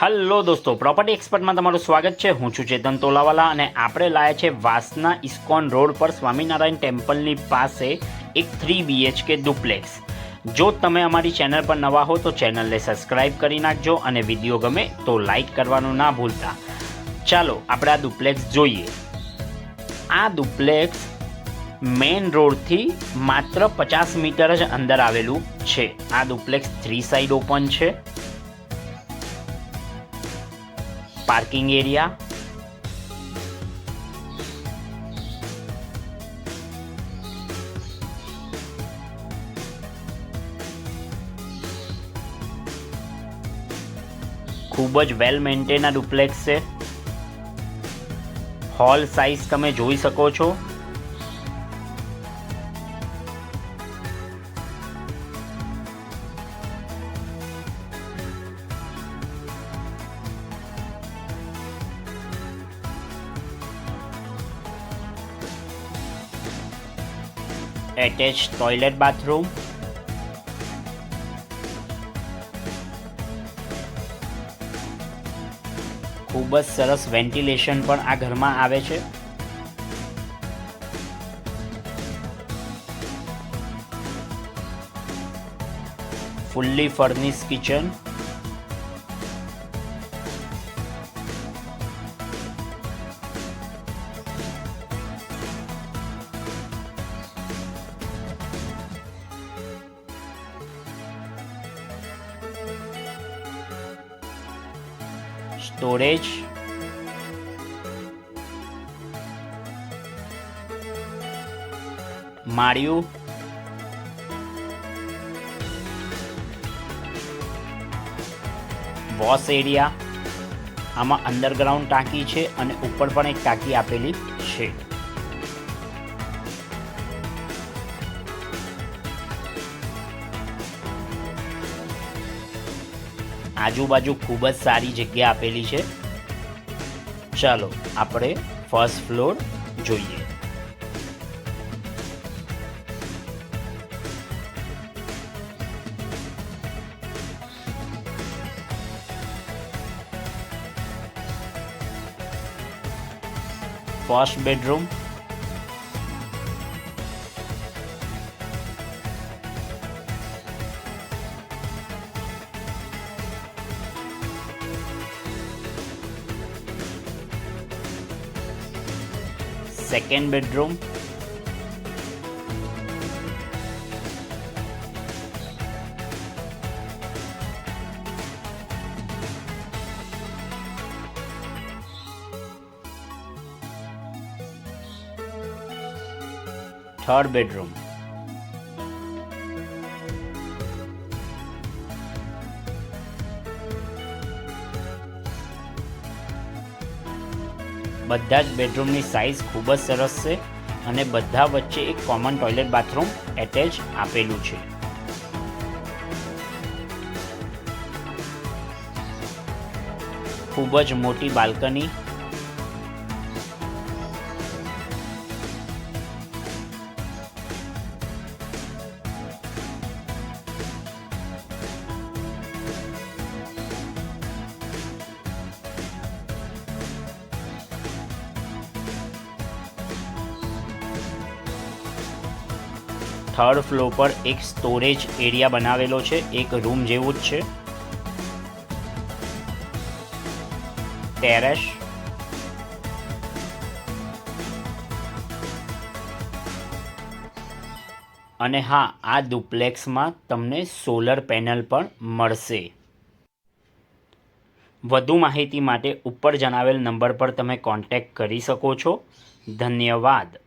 Hello દોસ્તો, property એક્સપર્ટમાં તમારું સ્વાગત છે। હું છું ચેતન તોલાવાલા અને આપણે લાયા છે વાસના ઇસ્કોન રોડ પર સ્વામિનારાયણ ટેમ્પલની પાસે એક 3 BHK ડુપ્લેક્સ। જો તમે અમારી ચેનલ પર નવા હો તો ચેનલને સબસ્ક્રાઈબ કરી નાખજો અને વિડીયો ગમે તો લાઈક કરવાનું ના ભૂલતા। ચાલો આપણે આ ડુપ્લેક્સ જોઈએ। આ ડુપ્લેક્સ મેઇન રોડથી માત્ર 50 મીટર જ અંદર આવેલું છે। આ ડુપ્લેક્સ 3 સાઇડ ઓપન છે। પાર્કિંગ એરિયા, ખૂબ જ વેલ મેન્ટેન આ ડુપ્લેક્સ છે। હોલ સાઇઝ તમે જોઈ શકો છો। એટેચ ટોયલેટ બાથરૂમ, ખૂબ જ સરસ વેન્ટિલેશન પણ આ ઘરમાં આવે છે। ફુલ્લી ફર્નિશ કિચન, સ્ટોરેજ, માળિયું, વોશ એરિયા। આમાં અંડરગ્રાઉન્ડ ટાંકી છે અને ઉપર પણ એક ટાંકી આપેલી છે। આજુબાજુ ખૂબ જ સારી જગ્યા આપેલી છે। ચાલો આપણે ફર્સ્ટ ફ્લોર જોઈએ। First bedroom, second bedroom, third bedroom, બધા જ બેડરૂમની સાઇઝ ખૂબ જ સરસ છે અને બધા વચ્ચે એક કોમન ટોયલેટ બાથરૂમ એટેચ આપેલું છે। ખૂબ જ મોટી બાલ્કની, થર્ડ ફ્લોર પર એક સ્ટોરેજ એરિયા બનાવેલો છે, એક રૂમ જેવું જ છે। ટેરેસ, અને હા, આ ડુપ્લેક્સમાં તમને સોલર પેનલ પણ મળશે। વધુ માહિતી માટે ઉપર જણાવેલ નંબર પર તમે કોન્ટેક્ટ કરી શકો છો। ધન્યવાદ।